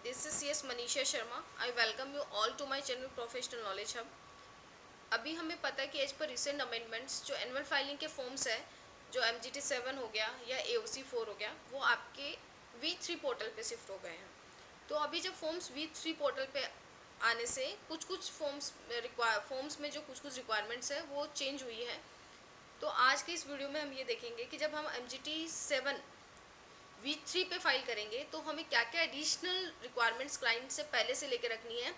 This is CS Manisha Sharma. I welcome you all to my channel Professional Knowledge Hub. अभी हमें पता है कि एज पर रिसेंट अमेंडमेंट्स जो annual filing के फॉर्म्स है, जो MGT 7 हो गया या AOC 4 हो गया, वो आपके V3 पोर्टल पे शिफ्ट हो गए हैं। तो अभी जब फॉर्म्स V3 पोर्टल पे आने से कुछ फॉर्म्स में जो कुछ रिक्वायरमेंट्स है वो चेंज हुई है। तो आज के इस वीडियो में हम ये देखेंगे कि जब हम MGT 7 V3 पे फाइल करेंगे तो हमें क्या क्या एडिशनल रिक्वायरमेंट्स क्लाइंट से पहले से लेकर रखनी है,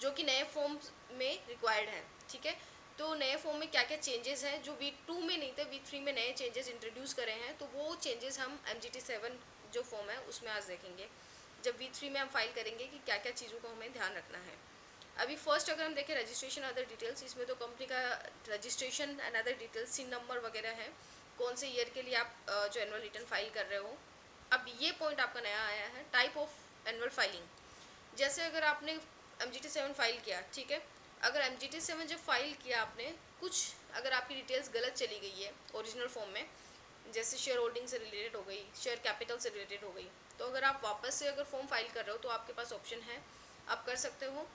जो कि नए फॉर्म में रिक्वायर्ड है। ठीक है, तो नए फॉर्म में क्या क्या चेंजेस हैं जो V2 में नहीं थे, V3 में नए चेंजेस इंट्रोड्यूस करे हैं। तो वो चेंजेस हम MGT 7 जो फॉर्म है उसमें आज देखेंगे, जब V3 में हम फाइल करेंगे कि क्या क्या चीज़ों को हमें ध्यान रखना है। अभी फर्स्ट अगर हम देखें रजिस्ट्रेशन अदर डिटेल्स, इसमें तो कंपनी का registration and other details, CIN number वगैरह है, कौन से ईयर के लिए आप जो एनुअल रिटर्न फाइल कर रहे हो। अब ये पॉइंट आपका नया आया है, टाइप ऑफ एनुअल फाइलिंग। जैसे अगर आपने MGT 7 फाइल किया, ठीक है, अगर MGT 7 जब फाइल किया आपने, कुछ अगर आपकी डिटेल्स गलत चली गई है ओरिजिनल फॉर्म में, जैसे शेयर होल्डिंग से रिलेटेड हो गई, शेयर कैपिटल से रिलेटेड हो गई, तो अगर आप वापस से अगर फॉर्म फाइल कर रहे हो तो आपके पास ऑप्शन है, आप कर सकते हो।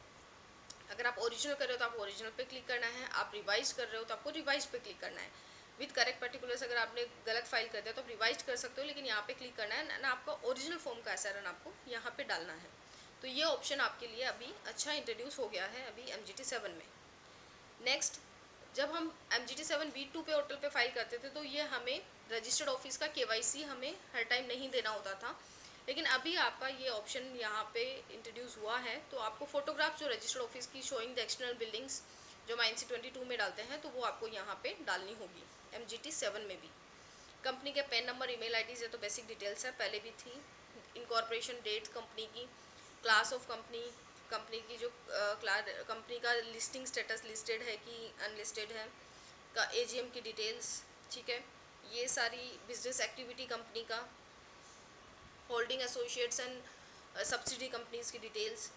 अगर आप ओरिजिनल कर रहे हो तो आप ओरिजिनल पे क्लिक करना है, आप रिवाइज कर रहे हो तो आपको रिवाइज पे क्लिक करना है। विद करेक्ट पर्टिकुलर्स अगर आपने गलत फाइल कर दिया तो आप रिवाइज कर सकते हो, लेकिन यहाँ पे क्लिक करना है ना, आपका ओरिजिनल फॉर्म का एसआरएन आपको यहाँ पे डालना है। तो ये ऑप्शन आपके लिए अभी अच्छा इंट्रोड्यूस हो गया है अभी MGT 7 में। नेक्स्ट, जब हम MGT 7 V2 पे पोर्टल पे फाइल करते थे तो ये हमें रजिस्टर्ड ऑफिस का KYC हमें हर टाइम नहीं देना होता था, लेकिन अभी आपका ये ऑप्शन यहाँ पे इंट्रोड्यूस हुआ है। तो आपको फोटोग्राफ जो रजिस्टर्ड ऑफिस की शोइंग द एक्सटर्नल बिल्डिंग्स जो हम INC 22 में डालते हैं, तो वो आपको यहाँ पे डालनी होगी MGT 7 में भी। कंपनी के पैन नंबर, ईमेल आईडीज है तो बेसिक डिटेल्स है, पहले भी थी। इनकॉर्पोरेशन डेट कंपनी की, क्लास ऑफ कंपनी, कंपनी की जो कंपनी का लिस्टिंग स्टेटस लिस्टेड है कि अनलिस्टेड है, का AGM की डिटेल्स, ठीक है, ये सारी बिजनेस एक्टिविटी कंपनी का, holding associates and subsidy companies की details,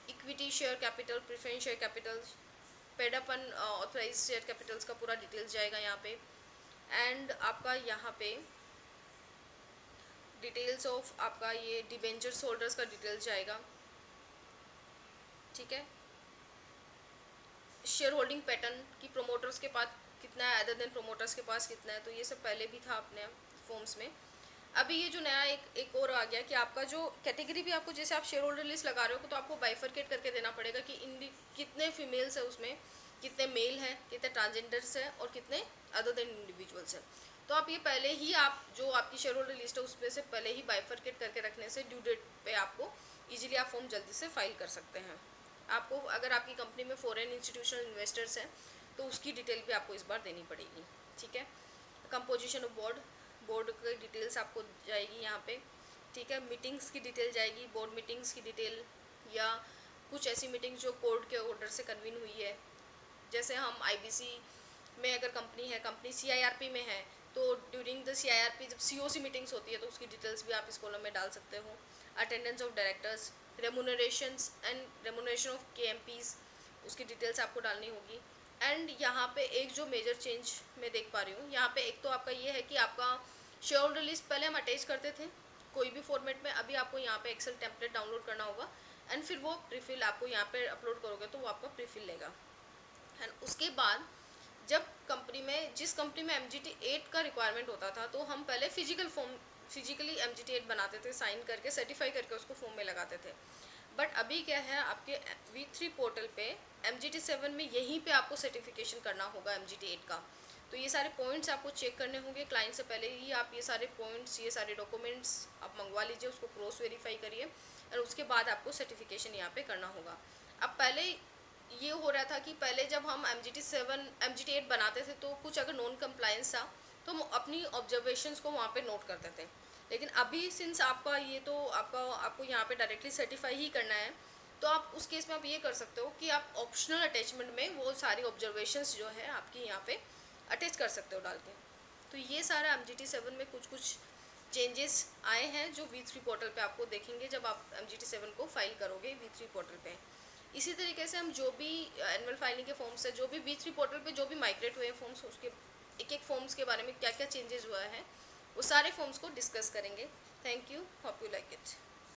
equity share capital, preference share capital, paid up and authorise share capitals का पूरा डिटेल्स जाएगा यहाँ पे। एंड आपका यहाँ पे डिटेल्स ऑफ आपका ये डिबेंचर्स होल्डर्स का डिटेल्स जाएगा, ठीक है। शेयर होल्डिंग पैटर्न की प्रोमोटर्स के पास कितना है, अदर देन प्रोमोटर्स के पास कितना है, तो ये सब पहले भी था अपने फॉर्म्स में। अभी ये जो नया एक और आ गया कि आपका जो कैटेगरी भी आपको, जैसे आप शेयर होल्डर लिस्ट लगा रहे हो तो आपको बाइफरकेट करके देना पड़ेगा कि कितने फीमेल्स है उसमें, कितने मेल हैं, कितने ट्रांसजेंडर्स हैं और कितने अदर देन इंडिविजुअल्स हैं। तो आप ये पहले ही, आप जो आपकी शेयर होल्डर लिस्ट है उसमें से पहले ही बाइफरकेट करके रखने से ड्यू डेट पे आपको ईजिली आप फॉर्म जल्दी से फाइल कर सकते हैं। आपको अगर आपकी कंपनी में फॉरेन इंस्टीट्यूशनल इन्वेस्टर्स हैं तो उसकी डिटेल भी आपको इस बार देनी पड़ेगी, ठीक है। कंपोजिशन ऑफ बोर्ड, बोर्ड की डिटेल्स आपको जाएगी यहाँ पे, ठीक है। मीटिंग्स की डिटेल जाएगी, बोर्ड मीटिंग्स की डिटेल, या कुछ ऐसी मीटिंग्स जो कोर्ट के ऑर्डर से कन्वीन हुई है। जैसे हम IBC में अगर कंपनी है, कंपनी CIRP में है, तो ड्यूरिंग द CIRP जब COC मीटिंग्स होती है तो उसकी डिटेल्स भी आप इस कॉलम में डाल सकते हो। Attendance of directors, remunerations and remuneration of KMPs, उसकी डिटेल्स आपको डालनी होगी। एंड यहाँ पे एक जो मेजर चेंज मैं देख पा रही हूँ यहाँ पे, एक तो आपका ये है कि आपका शेयर होल्डर लिस्ट पहले हम अटैच करते थे कोई भी फॉर्मेट में, अभी आपको यहाँ पे एक्सेल टेम्पलेट डाउनलोड करना होगा एंड फिर वो प्रीफिल आपको यहाँ पे अपलोड करोगे तो वो आपका प्रीफिल लेगा। एंड उसके बाद जब कंपनी में, जिस कंपनी में MGT 8 का रिक्वायरमेंट होता था, तो हम पहले फिजिकली MGT 8 बनाते थे, साइन करके सर्टिफाई करके उसको फॉर्म में लगाते थे। बट अभी क्या है, आपके V3 पोर्टल पे MGT 7 में यहीं पे आपको सर्टिफिकेशन करना होगा MGT 8 का। तो ये सारे पॉइंट्स आपको चेक करने होंगे क्लाइंट से पहले ही, आप ये सारे पॉइंट्स, ये सारे डॉक्यूमेंट्स आप मंगवा लीजिए, उसको क्रॉस वेरीफाई करिए और उसके बाद आपको सर्टिफिकेशन यहाँ पे करना होगा। अब पहले ये हो रहा था कि पहले जब हम MGT 8 बनाते थे तो कुछ अगर नॉन कंप्लायंस था तो हम अपनी ऑब्जर्वेशंस को वहाँ पे नोट करते थे, लेकिन अभी सिंस आपका ये तो आपको यहाँ पे डायरेक्टली सर्टिफाई ही करना है, तो आप उस केस में आप ये कर सकते हो कि आप ऑप्शनल अटैचमेंट में वो सारी ऑब्जर्वेशंस जो है आपकी यहाँ पे अटैच कर सकते हो डाल के। तो ये सारा MGT 7 में कुछ चेंजेस आए हैं जो V3 पोर्टल पे आपको देखेंगे जब आप MGT 7 को फाइल करोगे V3 पोर्टल पे। इसी तरीके से हम जो भी एनुअल फाइलिंग के फॉर्म्स है, जो भी V3 पोर्टल पे जो भी माइग्रेट हुए फॉर्म्स, उसके एक फॉर्म्स के बारे में क्या क्या चेंजेस हुआ है वो सारे फॉर्म्स को डिस्कस करेंगे। Thank you, hope you like it.